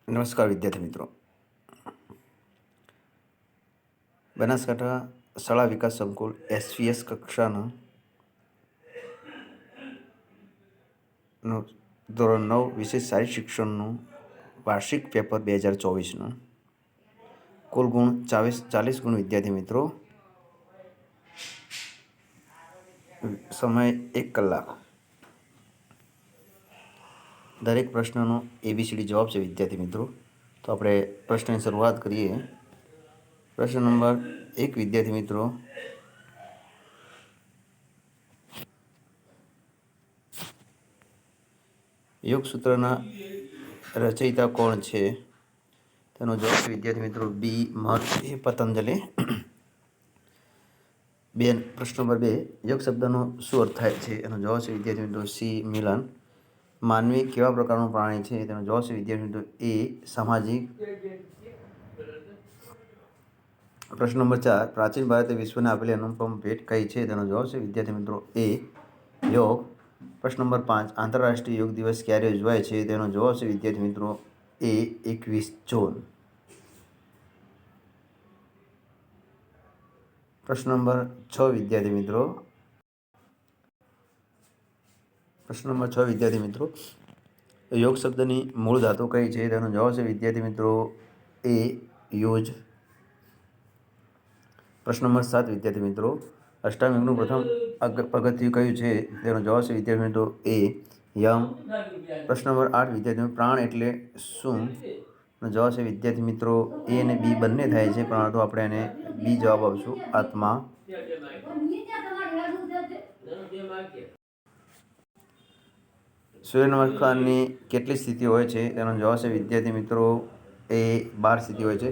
નમસ્કાર વિદ્યાર્થી મિત્રો. બનાસકાંઠા શાળા વિકાસ સંકુલ SVS કક્ષાના ધોરણ 9 વિશેષ શારીરિક શિક્ષણનું વાર્ષિક પેપર 2024નું કુલ ગુણ 40 ગુણ. વિદ્યાર્થી મિત્રો, સમય 1 કલાક. દરેક પ્રશ્નનો ABCD જવાબ છે વિદ્યાર્થી મિત્રો. તો આપણે પ્રશ્નની શરૂઆત કરીએ. પ્રશ્ન નંબર 1 વિદ્યાર્થી મિત્રો, યોગસૂત્રના રચયિતા કોણ છે? તેનો જવાબ છે વિદ્યાર્થી મિત્રો બી. મહર્ષિ પતંજલિ. પ્રશ્ન નંબર 2, યોગ શબ્દનો શું અર્થ થાય છે? એનો જવાબ છે વિદ્યાર્થી મિત્રો સી. મિલન. માનવી કેવા પ્રકારનું પ્રાણી છે? તેનો જવાબ છે વિદ્યાર્થી મિત્રો એ. સામાજિક. પ્રશ્ન નંબર 4, પ્રાચીન ભારતે વિશ્વને આપેલી અનુપમ ભેટ કઈ છે? તેનો જવાબ છે વિદ્યાર્થી મિત્રો એ. યોગ. પ્રશ્ન નંબર 5, આંતરરાષ્ટ્રીય યોગ દિવસ ક્યારે ઉજવાય છે? તેનો જવાબ છે વિદ્યાર્થી મિત્રો એ. 21 જૂન. પ્રશ્ન નંબર 6 વિદ્યાર્થી મિત્રો, યોગ શબ્દની મૂળ ધાતુ કઈ છે? તેનો જવાબ છે વિદ્યાર્થી મિત્રો એ. યોજ. પ્રશ્ન નંબર 7 વિદ્યાર્થી મિત્રો, અષ્ટાંગ યોગનું પ્રથમ પગથિયું કયું છે? તેનો જવાબ છે વિદ્યાર્થી મિત્રો એ. યમ. પ્રશ્ન નંબર 8 વિદ્યાર્થી મિત્રો, પ્રાણ એટલે શું? જવાબ છે વિદ્યાર્થી મિત્રો એ અને બી બંને થાય છે, પરંતુ આપણે એને બી જવાબ આપશું, આત્મા. સૂર્ય નમસ્કારની કેટલી સ્થિતિ હોય છે? તેનો જવાબ છે વિદ્યાર્થી મિત્રો એ. 12 સ્થિતિ હોય છે.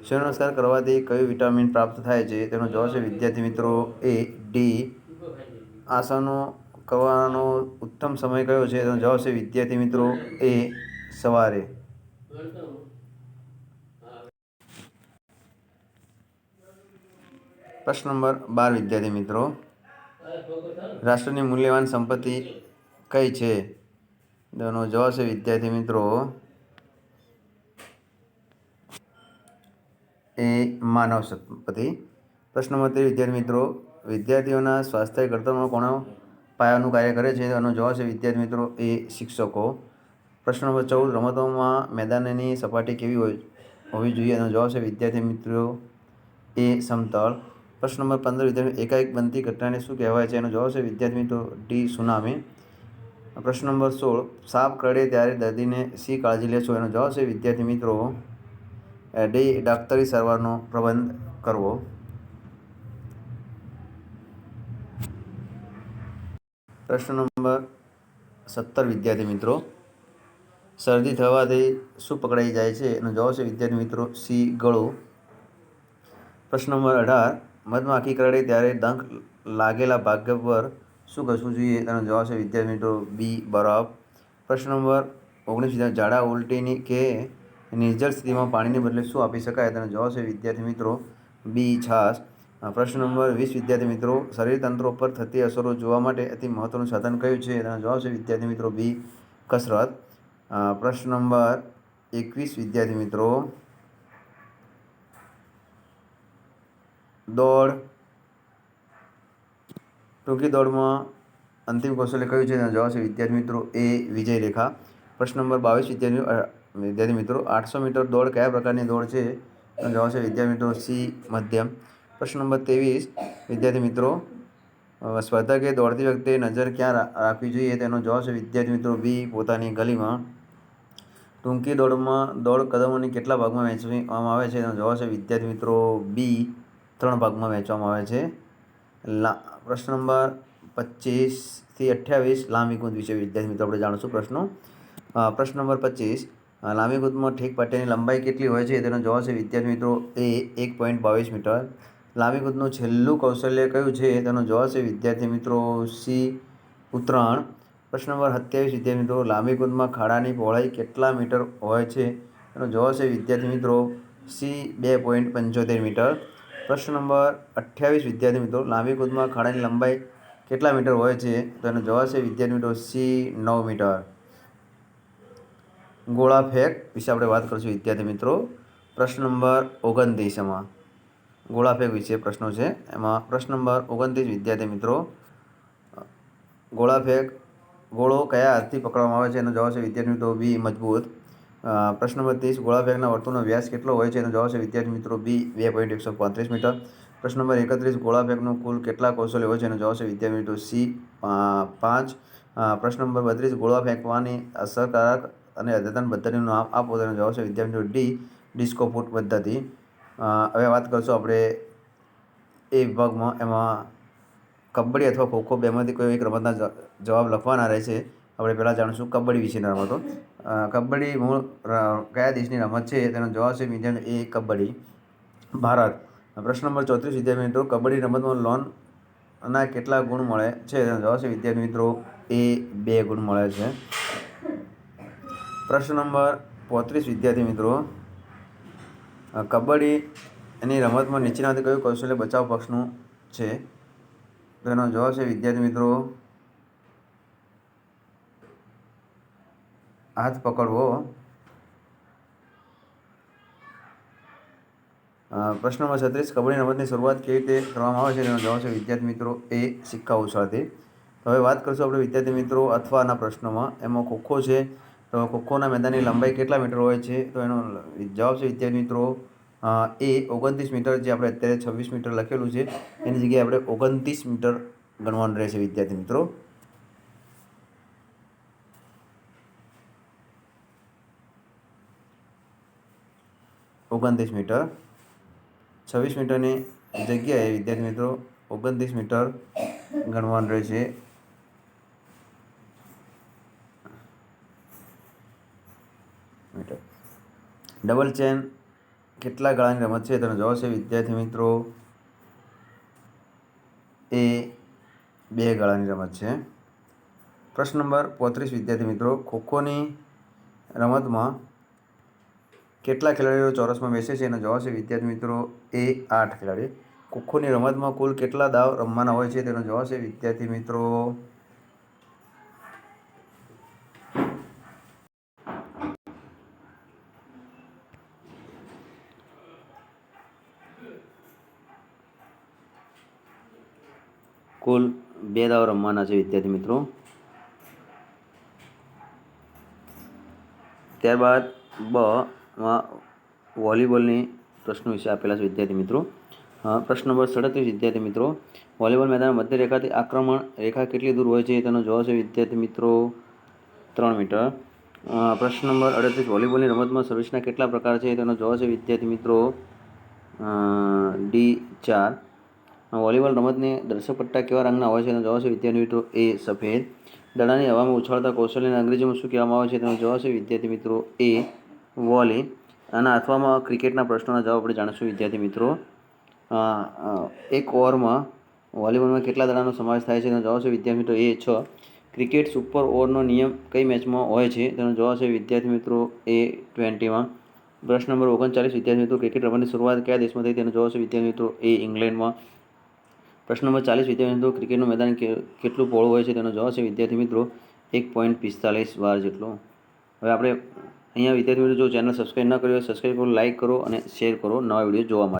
સૂર્ય નમસ્કાર કરવાથી કયું વિટામિન પ્રાપ્ત થાય છે? તેનો જવાબ છે વિદ્યાર્થી મિત્રો એ. ડી. આસનો કરવાનો ઉત્તમ સમય કયો છે? તેનો જવાબ છે વિદ્યાર્થી મિત્રો એ. સવારે. પ્રશ્ન નંબર 12 વિદ્યાર્થી મિત્રો, રાષ્ટ્રની મૂલ્યવાન સંપત્તિ કઈ છે? તેનો જવાબ છે વિદ્યાર્થી મિત્રો એ. માનવ સંપત્તિ. પ્રશ્ન નંબર 13 વિદ્યાર્થી મિત્રો, વિદ્યાર્થીઓના સ્વાસ્થ્ય ઘડતરમાં કોણ પાયાનું કાર્ય કરે છે? તેનો જવાબ છે વિદ્યાર્થી મિત્રો એ. શિક્ષકો. પ્રશ્ન નંબર 14, રમતોમાં મેદાનની સપાટી કેવી હોવી જોઈએ? તેનો જવાબ છે વિદ્યાર્થી મિત્રો એ. સમતળ. પ્રશ્ન નંબર 15 વિદ્યાર્થી, એકાએક બનતી ઘટનાને શું કહેવાય છે? એનો જવાબ છે વિદ્યાર્થી મિત્રો ડી. સુનામી. પ્રશ્ન નંબર 16, સાપ કરડે ત્યારે દર્દીને શી કાળજી લેશો? એનો જવાબ છે વિદ્યાર્થી મિત્રો ડી. ડૉક્ટરી સારવારનો પ્રબંધ કરવો. પ્રશ્ન નંબર 17 વિદ્યાર્થી મિત્રો, શરદી થવાથી શું પકડાઈ જાય છે? એનો જવાબ છે વિદ્યાર્થી મિત્રો સી. ગળું. પ્રશ્ન નંબર 18, મધમાખી કરડે ત્યારે ડંખ લાગેલા ભાગ પર શું ઘસવું જોઈએ? તેનો જવાબ છે વિદ્યાર્થી મિત્રો બી. બરફ. પ્રશ્ન નંબર 19, ઝાડા ઉલટીની કે નિર્જળ સ્થિતિમાં પાણીને બદલે શું આપી શકાય? તેનો જવાબ છે વિદ્યાર્થી મિત્રો બી. છાશ. પ્રશ્ન નંબર 20 વિદ્યાર્થી મિત્રો, શરીર તંત્રો પર થતી અસરો જોવા માટે અતિ મહત્વનું સાધન કયું છે? તેનો જવાબ છે વિદ્યાર્થી મિત્રો બી. કસરત. પ્રશ્ન નંબર 21 વિદ્યાર્થી મિત્રો, દોડ. ટૂંકી દોડમાં અંતિમ કૌશલ્ય કયું છે? તેનો જવાબ છે વિદ્યાર્થી મિત્રો એ. વિજય રેખા. પ્રશ્ન નંબર 22 વિદ્યાર્થી મિત્રો, 800 મીટર દોડ કયા પ્રકારની દોડ છે? તેનો જવાબ છે વિદ્યાર્થી મિત્રો સી. મધ્યમ. પ્રશ્ન નંબર 23 વિદ્યાર્થી મિત્રો, સ્પર્ધકે દોડતી વખતે નજર ક્યાં રાખવી જોઈએ? તેનો જવાબ છે વિદ્યાર્થી મિત્રો બી. પોતાની ગલીમાં. ટૂંકી દોડમાં દોડ કદમોની કેટલા ભાગમાં વહેંચવામાં આવે છે? તેનો જવાબ છે વિદ્યાર્થી મિત્રો બી. 3 ભાગમાં વહેંચવામાં આવે છે. પ્રશ્ન નંબર 25 થી 28 લાંબી કૂદ વિશે વિદ્યાર્થી મિત્રો આપણે જાણીશું પ્રશ્નો. પ્રશ્ન નંબર 25, લાંબી કૂદમાં ઠીક પાટિયાની લંબાઈ કેટલી હોય છે? તેનો જવાબ છે વિદ્યાર્થી મિત્રો એ. 1.22 મીટર. લાંબી કૂદનું છેલ્લું કૌશલ્ય કયું છે? તેનો જવાબ છે વિદ્યાર્થી મિત્રો સી. ઉતરાણ. પ્રશ્ન નંબર 27 વિદ્યાર્થી મિત્રો, લાંબી કૂદમાં ખાડાની પહોળાઈ કેટલા મીટર હોય છે? તેનો જવાબ છે વિદ્યાર્થી મિત્રો સી. 2.75 મીટર. પ્રશ્ન નંબર 28 વિદ્યાર્થી મિત્રો, લાંબી કૂદમાં ખાડાની લંબાઈ કેટલા મીટર હોય છે? તો એનો જવાબ છે વિદ્યાર્થી મિત્રો સી. 9 મીટર. ગોળા ફેંક વિશે આપણે વાત કરીશું વિદ્યાર્થી મિત્રો. પ્રશ્ન નંબર 29 એમાં ગોળા ફેંક વિશે પ્રશ્નો છે. એમાં પ્રશ્ન નંબર 29 વિદ્યાર્થી મિત્રો, ગોળા ફેંક ગોળો કયા હાથથી પકડવામાં આવે છે? એનો જવાબ છે વિદ્યાર્થી મિત્રો બી મજબૂત. પ્રશ્ન નંબર 30 ગોળા ફેંકના વર્તુળનો વ્યાસ કેટલો હોય છે? એનો જવાબ છે વિદ્યાર્થી મિત્રો બી 2.135 મીટર. પ્રશ્ન નંબર 31 ગોળા ફેંકનું કુલ કેટલા કૌશલ્ય હોય છે? એનો જવાબ છે વિદ્યાર્થી મિત્રો સી 5. પ્રશ્ન નંબર 32 ગોળા ફેંકવાની અસરકારક અને અદ્યતન પદ્ધતિનું નામ આપો. તેનો જવાબ છે વિદ્યાર્થી મિત્રો ડી ડિસ્કો ફૂટ પદ્ધતિ. હવે વાત કરશું આપણે એ વિભાગમાં. એમાં કબડ્ડી અથવા ખોખો બેમાંથી કોઈ એક રમતના જવાબ લખવાના રહેશે. આપણે પહેલાં જાણીશું કબડ્ડી વિશેની રમતો. કબડ્ડી મૂળ કયા દેશની રમત છે? તેનો જવાબ છે વિદ્યાર્થી એ કબડ્ડી ભારત. પ્રશ્ન નંબર 34 વિદ્યાર્થી મિત્રો, કબડ્ડી રમતમાં લોનના કેટલા ગુણ મળે છે? તેનો જવાબ છે વિદ્યાર્થી મિત્રો એ 2 ગુણ મળે છે. પ્રશ્ન નંબર 35 વિદ્યાર્થી મિત્રો, કબડ્ડીની રમતમાં નીચેનામાંથી કયું કૌશલ્ય બચાવ પક્ષનું છે? તેનો જવાબ છે વિદ્યાર્થી મિત્રો હાથ પકડવો. પ્રશ્ન નંબર 36 કબડ્ડી રમતની શરૂઆત કેવી રીતે કરવામાં આવે છે? તેનો જવાબ છે વિદ્યાર્થી મિત્રો એ સિક્કા ઉછાળથી. હવે વાત કરીશું આપણે વિદ્યાર્થી મિત્રો અથવાના પ્રશ્નોમાં. એમાં ખોખો છે, તો ખોખોના મેદાનની લંબાઈ કેટલા મીટર હોય છે? તો એનો જવાબ છે વિદ્યાર્થી મિત્રો એ 29 મીટર. જે આપણે અત્યારે 26 મીટર લખેલું છે એની જગ્યાએ આપણે 29 મીટર ગણવાનું રહેશે વિદ્યાર્થી મિત્રો. મીટર 26 મીટરની જગ્યાએ વિદ્યાર્થી મિત્રો 29 મીટર ગણવાનું રહેશે. ડબલ ચેન કેટલા ગાળાની રમત છે? તેનો જવાબ છે વિદ્યાર્થી મિત્રો એ 2 ગાળાની રમત છે. પ્રશ્ન નંબર 35 વિદ્યાર્થી મિત્રો, ખોખોની રમતમાં કેટલા ખેલાડીઓ ચોરસમાં બેસે છે? એનો જવાબ છે વિદ્યાર્થી મિત્રો એ 8 ખેલાડી. ખોખોની રમતમાં કુલ કેટલા દાવ રમવાના હોય છે? તેનો જવાબ છે વિદ્યાર્થી મિત્રો કુલ 2 દાવ રમવાના છે વિદ્યાર્થી મિત્રો. ત્યારબાદ બમાં વોલીબોલની પ્રશ્નો વિશે આપેલા છે વિદ્યાર્થી મિત્રો. પ્રશ્ન નંબર 37 વિદ્યાર્થી મિત્રો, વોલીબોલ મેદાન મધ્ય રેખાથી આક્રમણ રેખા કેટલી દૂર હોય છે? તેનો જવાબ છે વિદ્યાર્થી મિત્રો 3 મીટર. પ્રશ્ન નંબર 38 વોલીબોલની રમતમાં સર્વિસના કેટલા પ્રકાર છે? તેનો જવાબ છે વિદ્યાર્થી મિત્રો ડી 4. વોલીબોલ રમતની દર્શક પટ્ટા કેવા રંગના હોય છે? તેનો જવાબ છે વિદ્યાર્થી મિત્રો એ સફેદ. દડાની હવામાં ઉછાળતા કૌશલ્યને અંગ્રેજીમાં શું કહેવામાં આવે છે? તેનો જવાબ છે વિદ્યાર્થી મિત્રો એ વોલી. અને અથવામાં ક્રિકેટના પ્રશ્નોના જવાબ આપણે જાણીશું વિદ્યાર્થી મિત્રો. એક ઓવરમાં વોલીબોલમાં કેટલા દડાનો સમાવેશ થાય છે? તેનો જવાબ છે વિદ્યાર્થી મિત્રો એ 6. ક્રિકેટ સુપર ઓવરનો નિયમ કઈ મેચમાં હોય છે? તેનો જવાબ છે વિદ્યાર્થી મિત્રો એ 20માં. પ્રશ્ન નંબર 39 વિદ્યાર્થી મિત્રો, ક્રિકેટ રમતની શરૂઆત કયા દેશમાં થઈ? તેનો જવાબ છે વિદ્યાર્થી મિત્રો એ ઇંગ્લેન્ડમાં. પ્રશ્ન નંબર 40 વિદ્યાર્થી મિત્રો, ક્રિકેટનું મેદાન કેટલું પહોળું હોય છે? તેનો જવાબ છે વિદ્યાર્થી મિત્રો 1.45 વાર જેટલું. હવે આપણે અહીંયા વિદ્યાર્થી મિત્રો જો ચેનલ સબસ્ક્રાઈબ ન કરી હોય સબસ્ક્રાઈબ કરો, લાઇક કરો અને શેર કરો નવા વિડીયો જોવા માટે.